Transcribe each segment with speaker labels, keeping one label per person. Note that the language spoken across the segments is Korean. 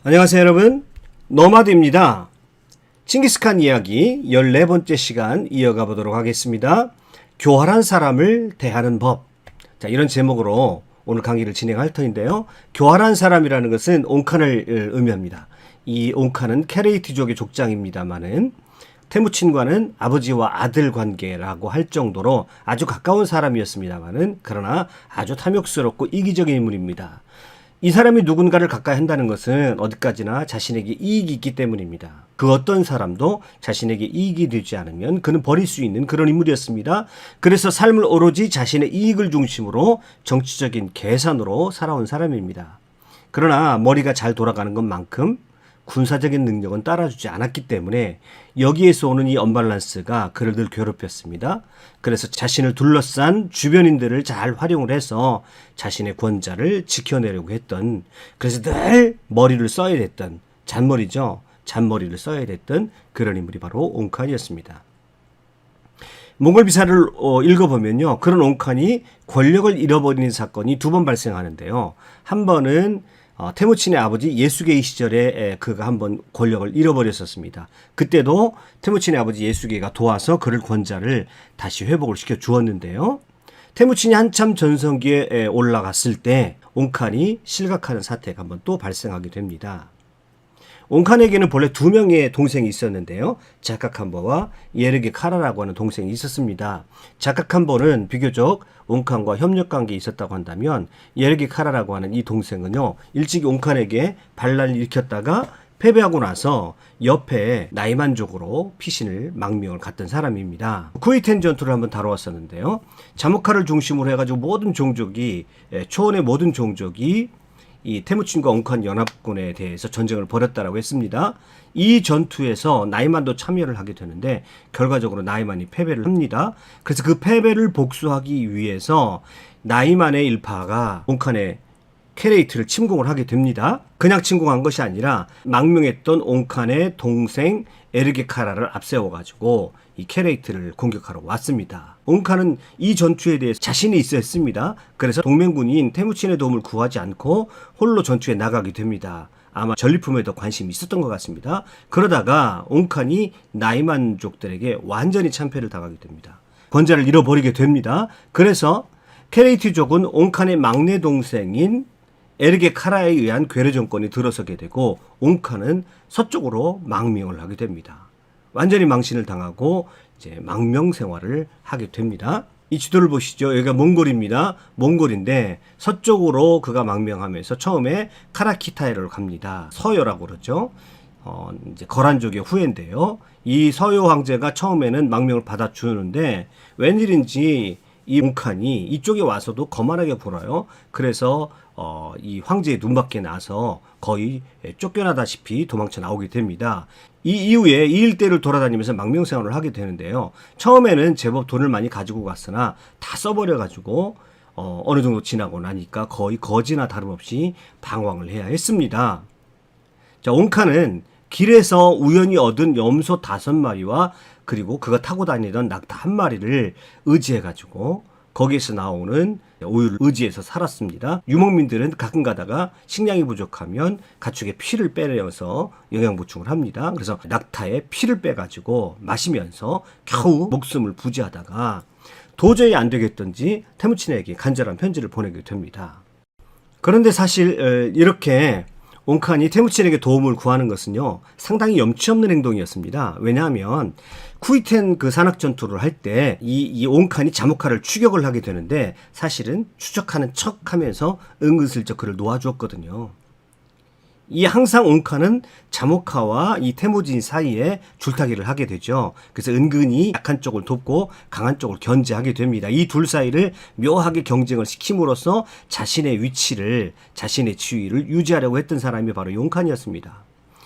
Speaker 1: 안녕하세요 여러분, 노마드입니다. 칭기스칸 이야기 14번째 시간 이어가 보도록 하겠습니다. 교활한 사람을 대하는 법. 자, 이런 제목으로 오늘 강의를 진행할 터인데요. 교활한 사람이라는 것은 옹칸을 의미합니다. 이 옹칸은 케레이티족의 족장입니다만은 테무친과는 아버지와 아들 관계라고 할 정도로 아주 가까운 사람이었습니다만은 그러나 아주 탐욕스럽고 이기적인 인물입니다. 이 사람이 누군가를 가까이 한다는 것은 어디까지나 자신에게 이익이 있기 때문입니다. 그 어떤 사람도 자신에게 이익이 되지 않으면 그는 버릴 수 있는 그런 인물이었습니다. 그래서 삶을 오로지 자신의 이익을 중심으로 정치적인 계산으로 살아온 사람입니다. 그러나 머리가 잘 돌아가는 것만큼 군사적인 능력은 따라주지 않았기 때문에 여기에서 오는 이 언밸런스가 그를 늘 괴롭혔습니다. 그래서 자신을 둘러싼 주변인들을 잘 활용을 해서 자신의 권좌를 지켜내려고 했던, 그래서 늘 머리를 써야 됐던, 잔머리죠. 잔머리를 써야 됐던 그런 인물이 바로 옹칸이었습니다. 몽골 비사를 읽어보면요, 그런 옹칸이 권력을 잃어버리는 사건이 두 번 발생하는데요. 한 번은 테무친의 아버지 예수게이 시절에 그가 한번 권력을 잃어버렸었습니다. 그때도 테무친의 아버지 예수게이가 도와서 그를 권좌를 다시 회복을 시켜 주었는데요. 테무친이 한참 전성기에 올라갔을 때 옹칸이 실각하는 사태가 한번 또 발생하게 됩니다. 옹칸에게는 본래 두 명의 동생이 있었는데요. 자카칸보와 예르게 카라라고 하는 동생이 있었습니다. 자카칸보는 비교적 옹칸과 협력관계에 있었다고 한다면 예르게 카라라고 하는 이 동생은요, 일찍이 옹칸에게 반란을 일으켰다가 패배하고 나서 옆에 나이만족으로 피신을 망명을 갔던 사람입니다. 쿠이텐 전투를 한번 다뤄왔었는데요. 자모카를 중심으로 해가지고 모든 종족이, 초원의 모든 종족이 이 테무친과 옹칸 연합군에 대해서 전쟁을 벌였다라고 했습니다. 이 전투에서 나이만도 참여를 하게 되는데 결과적으로 나이만이 패배를 합니다. 그래서 그 패배를 복수하기 위해서 나이만의 일파가 옹칸의 케레이트를 침공을 하게 됩니다. 그냥 침공한 것이 아니라 망명했던 옹칸의 동생 에르게카라를 앞세워가지고 이 케레이트를 공격하러 왔습니다. 옹칸은 이 전투에 대해서 자신이 있어 했습니다. 그래서 동맹군인 테무친의 도움을 구하지 않고 홀로 전투에 나가게 됩니다. 아마 전리품에 더 관심이 있었던 것 같습니다. 그러다가 옹칸이 나이만족들에게 완전히 참패를 당하게 됩니다. 권좌를 잃어버리게 됩니다. 그래서 케레이트족은 옹칸의 막내 동생인 에르게 카라에 의한 괴뢰 정권이 들어서게 되고 옹칸은 서쪽으로 망명을 하게 됩니다. 완전히 망신을 당하고 이제 망명 생활을 하게 됩니다. 이 지도를 보시죠. 여기가 몽골입니다. 몽골인데 서쪽으로 그가 망명하면서 처음에 카라키타에를 갑니다. 서요라고 그러죠. 이제 거란족의 후예인데요. 이 서요 황제가 처음에는 망명을 받아주는데 웬일인지 이 옹칸이 이쪽에 와서도 거만하게 굴어요. 그래서 이 황제의 눈밖에 나서 거의 쫓겨나다시피 도망쳐 나오게 됩니다. 이 이후에 이 일대를 돌아다니면서 망명생활을 하게 되는데요. 처음에는 제법 돈을 많이 가지고 갔으나 다 써버려가지고 어느 정도 지나고 나니까 거의 거지나 다름없이 방황을 해야 했습니다. 자, 옹칸은 길에서 우연히 얻은 염소 5마리와 그리고 그가 타고 다니던 낙타 1마리를 의지해가지고 거기에서 나오는 우유를 의지해서 살았습니다. 유목민들은 가끔 가다가 식량이 부족하면 가축의 피를 빼내어서 영양 보충을 합니다. 그래서 낙타의 피를 빼가지고 마시면서 겨우 목숨을 부지하다가 도저히 안 되겠던지 테무친에게 간절한 편지를 보내게 됩니다. 그런데 사실 이렇게 옹칸이 테무친에게 도움을 구하는 것은요, 상당히 염치 없는 행동이었습니다. 왜냐하면 쿠이텐 그 산악 전투를 할 때 이 옹칸이 자모카를 추격을 하게 되는데 사실은 추적하는 척 하면서 은근슬쩍 그를 놓아주었거든요. 이 항상 옹칸은 자모카와 이 테무진 사이에 줄타기를 하게 되죠. 그래서 은근히 약한 쪽을 돕고 강한 쪽을 견제하게 됩니다. 이 둘 사이를 묘하게 경쟁을 시킴으로써 자신의 위치를, 자신의 지위를 유지하려고 했던 사람이 바로 옹칸이었습니다.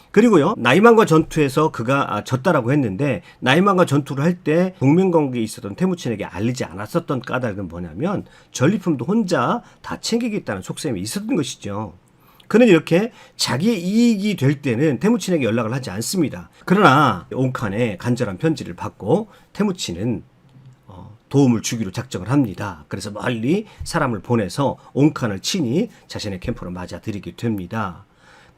Speaker 1: 그리고요, 나이만과 전투에서 그가 졌다라고 했는데 나이만과 전투를 할 때 동맹관계에 있었던 테무친에게 알리지 않았었던 까닭은 뭐냐면 전리품도 혼자 다 챙기겠다는 속셈이 있었던 것이죠. 그는 이렇게 자기의 이익이 될 때는 테무친에게 연락을 하지 않습니다. 그러나 옹칸의 간절한 편지를 받고 테무친은 도움을 주기로 작정을 합니다. 그래서 멀리 사람을 보내서 옹칸을 친히 자신의 캠프로 맞아들이게 됩니다.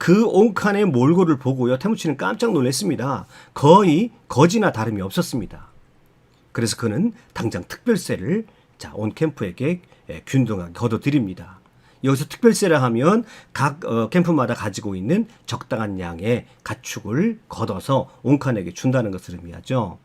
Speaker 1: 그 옹칸의 몰골을 보고요, 태무치는 깜짝 놀랐습니다. 거의 거지나 다름이 없었습니다. 그래서 그는 당장 특별세를 온 캠프에게 균등하게 거둬들입니다. 여기서 특별세를 하면 각 캠프마다 가지고 있는 적당한 양의 가축을 걷어서 옹칸에게 준다는 것을 의미하죠.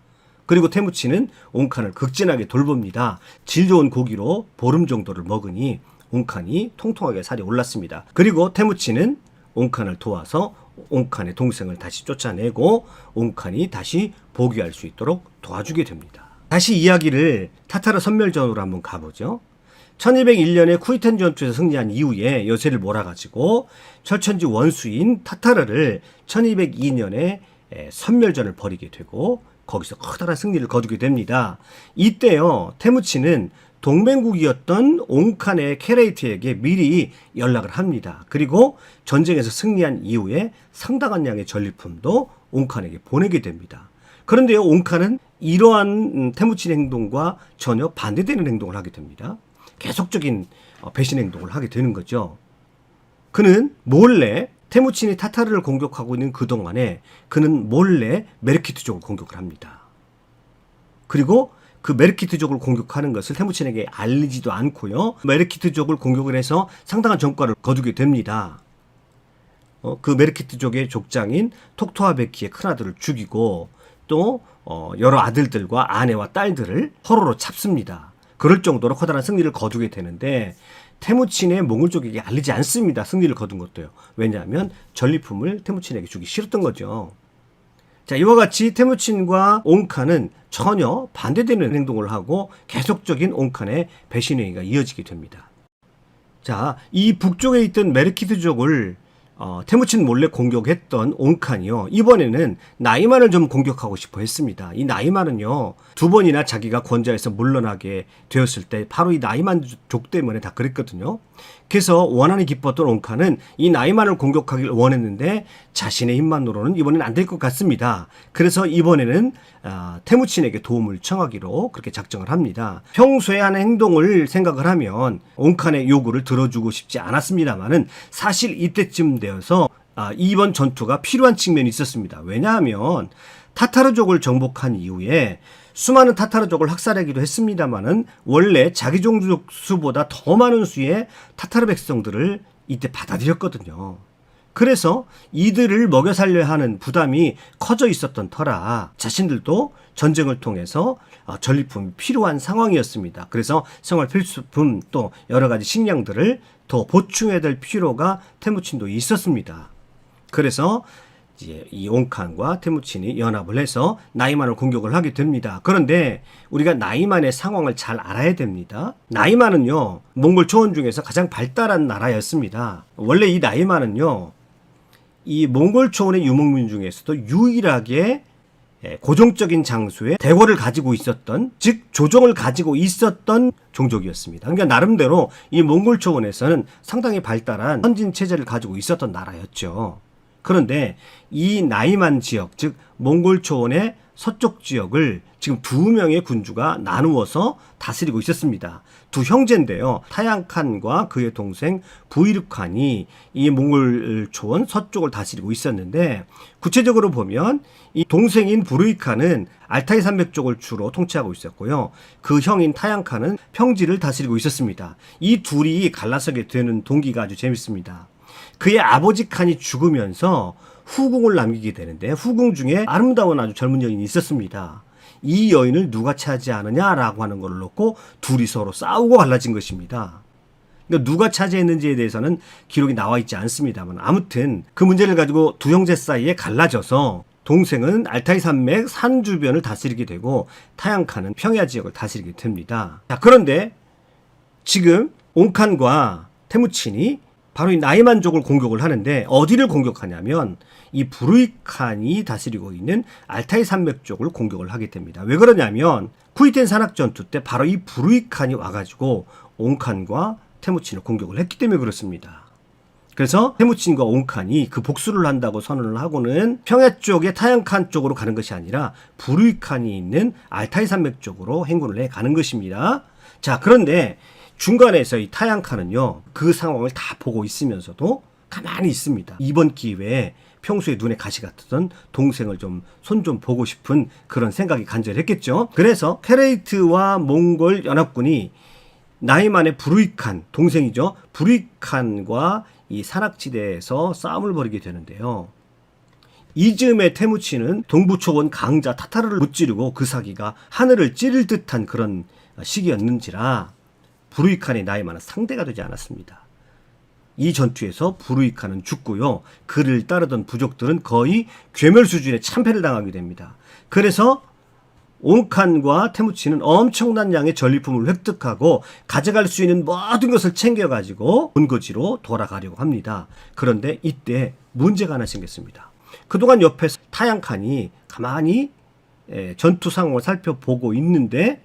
Speaker 1: 그리고 태무치는 옹칸을 극진하게 돌봅니다. 질 좋은 고기로 보름 정도를 먹으니 옹칸이 통통하게 살이 올랐습니다. 그리고 태무치는 옹칸을 도와서 옹칸의 동생을 다시 쫓아내고 옹칸이 다시 복위할 수 있도록 도와주게 됩니다. 다시 이야기를 타타르 선멸전으로 한번 가보죠. 1201년에 쿠이텐 전투에서 승리한 이후에 여세를 몰아가지고 철천지 원수인 타타르를 1202년에 선멸전을 벌이게 되고 거기서 커다란 승리를 거두게 됩니다. 이때요, 태무치는 동맹국이었던 옹칸의 케레이트에게 미리 연락을 합니다. 그리고 전쟁에서 승리한 이후에 상당한 양의 전리품도 옹칸에게 보내게 됩니다. 그런데요, 옹칸은 이러한 태무치의 행동과 전혀 반대되는 행동을 하게 됩니다. 계속적인 배신 행동을 하게 되는 거죠. 그는 몰래 태무친이 타타르를 공격하고 있는 그동안에 그는 몰래 메르키트족을 공격을 합니다. 그리고 그 메르키트족을 공격하는 것을 태무친에게 알리지도 않고요, 메르키트족을 공격을 해서 상당한 전과를 거두게 됩니다. 그 메르키트족의 족장인 톡토아베키의 큰아들을 죽이고 또 여러 아들들과 아내와 딸들을 허로로 잡습니다. 그럴 정도로 커다란 승리를 거두게 되는데 태무친의 몽골족에게 알리지 않습니다. 승리를 거둔 것도요. 왜냐하면 전리품을 태무친에게 주기 싫었던 거죠. 자, 이와 같이 태무친과 옹칸은 전혀 반대되는 행동을 하고 계속적인 옹칸의 배신행위가 이어지게 됩니다. 자, 이 북쪽에 있던 메르키트족을 태무친 몰래 공격했던 옹칸이요, 이번에는 나이만을 좀 공격하고 싶어 했습니다. 이 나이만은요, 두 번이나 자기가 권좌에서 물러나게 되었을 때 바로 이 나이만족 때문에 다 그랬거든요. 그래서 원한이 기뻤던 옹칸은 이 나이만을 공격하길 원했는데 자신의 힘만으로는 이번엔 안 될 것 같습니다. 그래서 이번에는 태무친에게 도움을 청하기로 그렇게 작정을 합니다. 평소에 하는 행동을 생각을 하면 옹칸의 요구를 들어주고 싶지 않았습니다만은 사실 이때쯤 되어서 이번 전투가 필요한 측면이 있었습니다. 왜냐하면 타타르족을 정복한 이후에 수많은 타타르족을 학살하기도 했습니다만은 원래 자기 종족 수보다 더 많은 수의 타타르 백성들을 이때 받아들였거든요. 그래서 이들을 먹여 살려야 하는 부담이 커져 있었던 터라 자신들도 전쟁을 통해서 전리품이 필요한 상황이었습니다. 그래서 생활 필수품 또 여러 가지 식량들을 더 보충해야 될 필요가 태무친도 있었습니다. 그래서 이제 이 옹칸과 태무친이 연합을 해서 나이만을 공격을 하게 됩니다. 그런데 우리가 나이만의 상황을 잘 알아야 됩니다. 나이만은요, 몽골 초원 중에서 가장 발달한 나라였습니다. 원래 이 나이만은요, 이 몽골 초원의 유목민 중에서도 유일하게 고정적인 장소에 대궐을 가지고 있었던, 즉 조정을 가지고 있었던 종족이었습니다. 그러니까 나름대로 이 몽골 초원에서는 상당히 발달한 선진 체제를 가지고 있었던 나라였죠. 그런데 이 나이만 지역, 즉 몽골 초원의 서쪽 지역을 지금 두 명의 군주가 나누어서 다스리고 있었습니다. 두 형제인데요, 타양칸과 그의 동생 부이르칸이 이 몽골 초원 서쪽을 다스리고 있었는데, 구체적으로 보면 이 동생인 부르이칸은 알타이 산맥 쪽을 주로 통치하고 있었고요, 그 형인 타양칸은 평지를 다스리고 있었습니다. 이 둘이 갈라서게 되는 동기가 아주 재밌습니다. 그의 아버지 칸이 죽으면서 후궁을 남기게 되는데, 후궁 중에 아름다운 아주 젊은 여인이 있었습니다. 이 여인을 누가 차지하느냐라고 하는 걸 놓고 둘이 서로 싸우고 갈라진 것입니다. 그러니까 누가 차지했는지에 대해서는 기록이 나와 있지 않습니다만, 아무튼 그 문제를 가지고 두 형제 사이에 갈라져서 동생은 알타이 산맥 산 주변을 다스리게 되고 타양칸은 평야 지역을 다스리게 됩니다. 자, 그런데 지금 옹칸과 태무친이 바로 이 나이만족을 공격을 하는데, 어디를 공격하냐면 이 부르이칸이 다스리고 있는 알타이 산맥 쪽을 공격을 하게 됩니다. 왜 그러냐면 쿠이텐 산악 전투 때 바로 이 부르이칸이 와가지고 옹칸과 태무친을 공격을 했기 때문에 그렇습니다. 그래서 태무친과 옹칸이 그 복수를 한다고 선언을 하고는 평야 쪽의 타양칸 쪽으로 가는 것이 아니라 부르이칸이 있는 알타이 산맥 쪽으로 행군을 해 가는 것입니다. 자, 그런데 중간에서 이 타양칸은요, 그 상황을 다 보고 있으면서도 가만히 있습니다. 이번 기회에 평소에 눈에 가시 같던 동생을 손 좀 보고 싶은 그런 생각이 간절했겠죠. 그래서 케레이트와 몽골 연합군이 나이만의 부르이칸, 동생이죠. 부르이칸과 이 산악지대에서 싸움을 벌이게 되는데요. 이즈음에 테무친은 동부초원 강자 타타르를 무찌르고 그 사기가 하늘을 찌를 듯한 그런 시기였는지라 부르이칸의 나이만은 상대가 되지 않았습니다. 이 전투에서 부르이칸은 죽고요. 그를 따르던 부족들은 거의 괴멸 수준의 참패를 당하게 됩니다. 그래서 옹칸과 테무친은 엄청난 양의 전리품을 획득하고 가져갈 수 있는 모든 것을 챙겨가지고 본거지로 돌아가려고 합니다. 그런데 이때 문제가 하나 생겼습니다. 그동안 옆에서 타양칸이 가만히 전투 상황을 살펴보고 있는데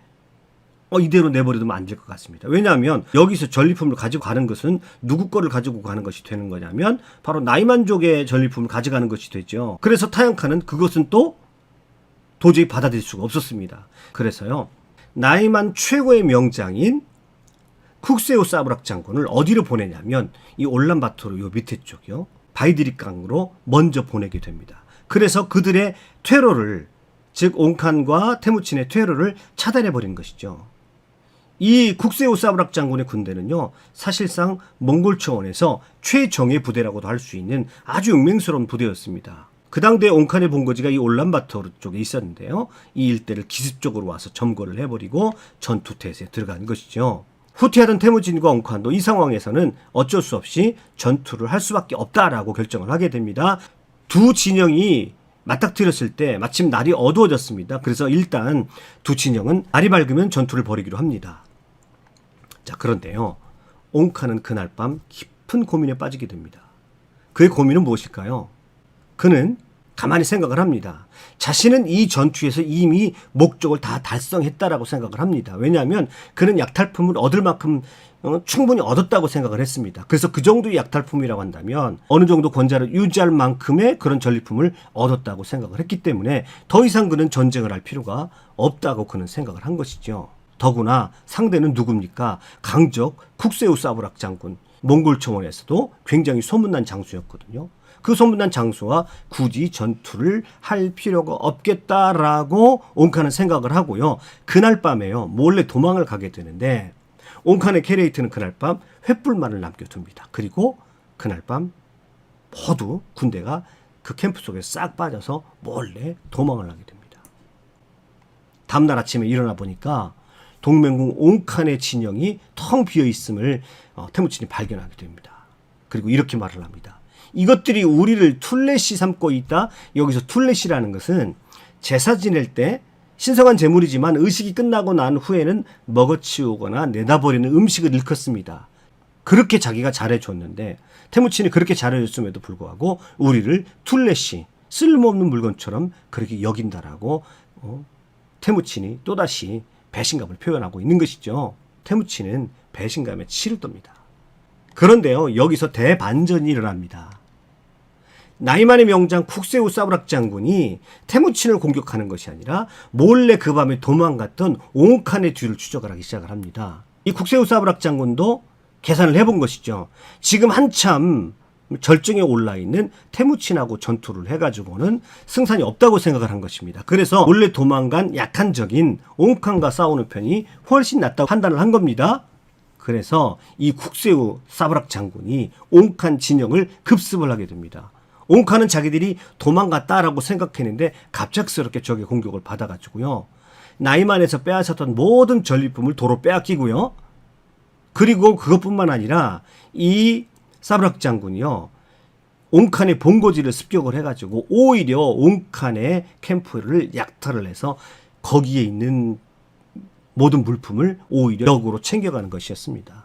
Speaker 1: 이대로 내버려두면 안 될 것 같습니다. 왜냐하면 여기서 전리품을 가지고 가는 것은 누구 거를 가지고 가는 것이 되는 거냐면 바로 나이만족의 전리품을 가져가는 것이 되죠. 그래서 타양칸은 그것은 또 도저히 받아들일 수가 없었습니다. 그래서요, 나이만 최고의 명장인 쿡세우 사브락 장군을 어디로 보내냐면 이 올란바토르 요 밑에 쪽이요, 바이드리강으로 먼저 보내게 됩니다. 그래서 그들의 퇴로를, 즉 옹칸과 테무친의 퇴로를 차단해버린 것이죠. 이 쿡세우 사브락 장군의 군대는요, 사실상 몽골 초원에서 최정예 부대라고도 할 수 있는 아주 용맹스러운 부대였습니다. 그 당대 옹칸의 본거지가 이 올란바토르 쪽에 있었는데요. 이 일대를 기습적으로 와서 점거를 해버리고 전투 태세에 들어간 것이죠. 후퇴하던 테무진과 옹칸도 이 상황에서는 어쩔 수 없이 전투를 할 수밖에 없다라고 결정을 하게 됩니다. 두 진영이 맞닥뜨렸을 때 마침 날이 어두워졌습니다. 그래서 일단 두 진영은 날이 밝으면 전투를 벌이기로 합니다. 자, 그런데요, 옹칸은 그날 밤 깊은 고민에 빠지게 됩니다. 그의 고민은 무엇일까요? 그는 가만히 생각을 합니다. 자신은 이 전투에서 이미 목적을 다 달성했다라고 생각을 합니다. 왜냐하면 그는 약탈품을 얻을 만큼 충분히 얻었다고 생각을 했습니다. 그래서 그 정도의 약탈품이라고 한다면 어느 정도 권좌를 유지할 만큼의 그런 전리품을 얻었다고 생각을 했기 때문에 더 이상 그는 전쟁을 할 필요가 없다고 그는 생각을 한 것이죠. 더구나 상대는 누굽니까? 강적 쿡세우 사브락 장군, 몽골 초원에서도 굉장히 소문난 장수였거든요. 그 소문난 장수와 굳이 전투를 할 필요가 없겠다라고 옹칸은 생각을 하고요. 그날 밤에요, 몰래 도망을 가게 되는데 옹칸의 케레이트는 그날 밤 횃불만을 남겨둡니다. 그리고 그날 밤 모두 군대가 그 캠프 속에 싹 빠져서 몰래 도망을 하게 됩니다. 다음날 아침에 일어나 보니까 동맹군 옹칸의 진영이 텅 비어있음을 테무친이 발견하게 됩니다. 그리고 이렇게 말을 합니다. 이것들이 우리를 툴레시 삼고 있다. 여기서 툴레시라는 것은 제사 지낼 때 신성한 제물이지만 의식이 끝나고 난 후에는 먹어치우거나 내다버리는 음식을 일컫습니다. 그렇게 자기가 잘해줬는데 테무친이 그렇게 잘해줬음에도 불구하고 우리를 툴레시, 쓸모없는 물건처럼 그렇게 여긴다라고 테무친이 또다시 배신감을 표현하고 있는 것이죠. 테무친은 배신감에 치를 떱니다. 그런데요, 여기서 대반전이 일어납니다. 나이만의 명장 쿡세우 사브락 장군이 테무친을 공격하는 것이 아니라 몰래 그 밤에 도망갔던 옹칸의 뒤를 추적을 하기 시작을 합니다. 이 쿡세우 사브락 장군도 계산을 해본 것이죠. 지금 한참 절정에 올라있는 테무친하고 전투를 해가지고는 승산이 없다고 생각을 한 것입니다. 그래서 몰래 도망간 약한 적인 옹칸과 싸우는 편이 훨씬 낫다고 판단을 한 겁니다. 그래서 이 쿡세우 사브락 장군이 옹칸 진영을 급습을 하게 됩니다. 옹칸은 자기들이 도망갔다라고 생각했는데 갑작스럽게 적의 공격을 받아가지고요, 나이만에서 빼앗았던 모든 전리품을 도로 빼앗기고요, 그리고 그것뿐만 아니라 이 사브락 장군이요, 옹칸의 본거지를 습격을 해가지고 오히려 옹칸의 캠프를 약탈을 해서 거기에 있는 모든 물품을 오히려 역으로 챙겨가는 것이었습니다.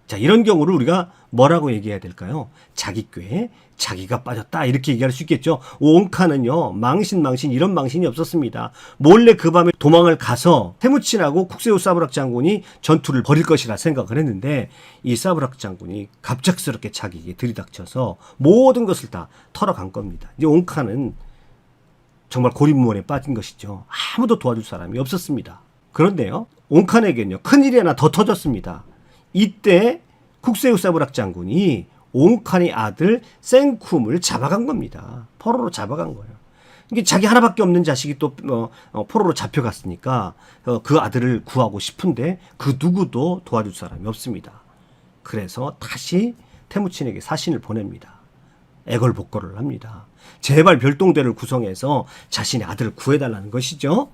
Speaker 1: 자, 이런 경우를 우리가 뭐라고 얘기해야 될까요? 자기 꾀에 자기가 빠졌다, 이렇게 얘기할 수 있겠죠. 옹칸은요, 망신 이런 망신이 없었습니다. 몰래 그 밤에 도망을 가서 테무친하고 쿡세우 사브락 장군이 전투를 벌일 것이라 생각을 했는데 이 사브락 장군이 갑작스럽게 자기에게 들이닥쳐서 모든 것을 다 털어간 겁니다. 이제 옹칸은 정말 고립무원에 빠진 것이죠. 아무도 도와줄 사람이 없었습니다. 그런데요, 옹칸에게는요, 큰일이 하나 더 터졌습니다. 이때 쿡세우 사브락 장군이 옹칸의 아들 생쿰을 잡아간 겁니다. 포로로 잡아간 거예요. 이게 자기 하나밖에 없는 자식이 또 포로로 잡혀갔으니까 그 아들을 구하고 싶은데 그 누구도 도와줄 사람이 없습니다. 그래서 다시 태무친에게 사신을 보냅니다. 애걸복걸을 합니다. 제발 별동대를 구성해서 자신의 아들을 구해달라는 것이죠.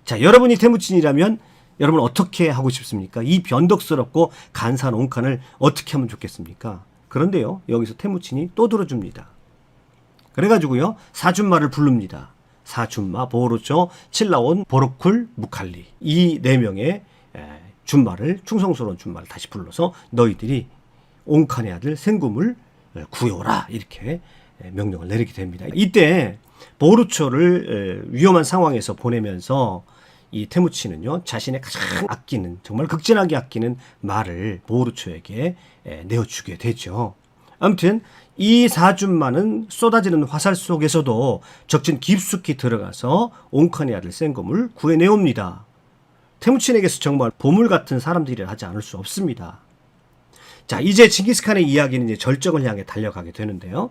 Speaker 1: 자, 여러분이 태무친이라면 여러분 어떻게 하고 싶습니까? 이 변덕스럽고 간사한 옹칸을 어떻게 하면 좋겠습니까? 그런데요, 여기서 태무친이 또 들어줍니다. 그래가지고요, 사준마를 부릅니다. 사준마, 보르초, 칠라온, 보르쿨, 무칼리. 이 네 명의 준마를, 충성스러운 준마를 다시 불러서 너희들이 옹칸의 아들 생쿰을 구해오라. 이렇게 명령을 내리게 됩니다. 이때 보르초를 위험한 상황에서 보내면서 이 태무친은요, 자신의 가장 아끼는, 정말 극진하게 아끼는 말을 보르초에게 내어주게 되죠. 아무튼 이 사준마는 쏟아지는 화살 속에서도 적진 깊숙이 들어가서 옹칸의 아들 생쿰을 구해내옵니다. 태무친에게서 정말 보물 같은 사람들이라 하지 않을 수 없습니다. 자, 이제 징기스칸의 이야기는 이제 절정을 향해 달려가게 되는데요.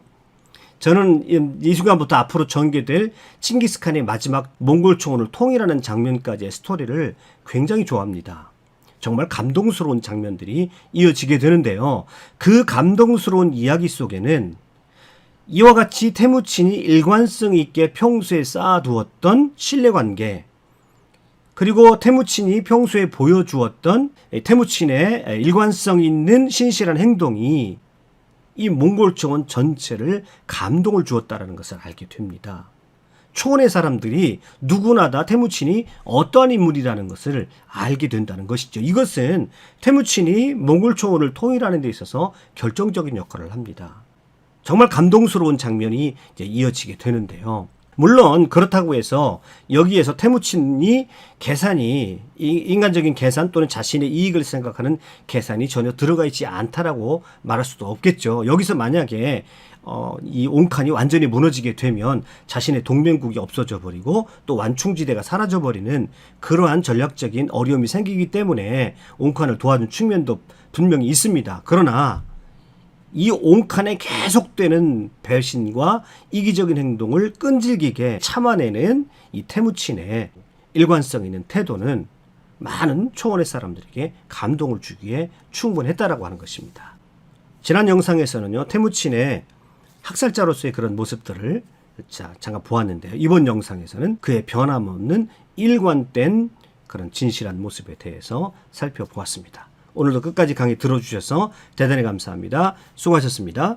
Speaker 1: 저는 이 순간부터 앞으로 전개될 칭기스칸의 마지막 몽골 총원을 통일하는 장면까지의 스토리를 굉장히 좋아합니다. 정말 감동스러운 장면들이 이어지게 되는데요. 그 감동스러운 이야기 속에는 이와 같이 태무친이 일관성 있게 평소에 쌓아두었던 신뢰관계, 그리고 태무친이 평소에 보여주었던 태무친의 일관성 있는 신실한 행동이 이 몽골 총원 전체를 감동을 주었다는 것을 알게 됩니다. 초원의 사람들이 누구나 다 태무친이 어떠한 인물이라는 것을 알게 된다는 것이죠. 이것은 태무친이 몽골 초원을 통일하는 데 있어서 결정적인 역할을 합니다. 정말 감동스러운 장면이 이제 이어지게 되는데요. 물론 그렇다고 해서 여기에서 태무친이 계산이 인간적인 계산 또는 자신의 이익을 생각하는 계산이 전혀 들어가 있지 않다라고 말할 수도 없겠죠. 여기서 만약에 이 옹칸이 완전히 무너지게 되면 자신의 동맹국이 없어져 버리고 또 완충지대가 사라져 버리는 그러한 전략적인 어려움이 생기기 때문에 옹칸을 도와준 측면도 분명히 있습니다. 그러나 이 옹칸의 계속되는 배신과 이기적인 행동을 끈질기게 참아내는 이 태무친의 일관성 있는 태도는 많은 초원의 사람들에게 감동을 주기에 충분했다라고 하는 것입니다. 지난 영상에서는요, 태무친의 학살자로서의 그런 모습들을 잠깐 보았는데요. 이번 영상에서는 그의 변함없는 일관된 그런 진실한 모습에 대해서 살펴보았습니다. 오늘도 끝까지 강의 들어주셔서 대단히 감사합니다. 수고하셨습니다.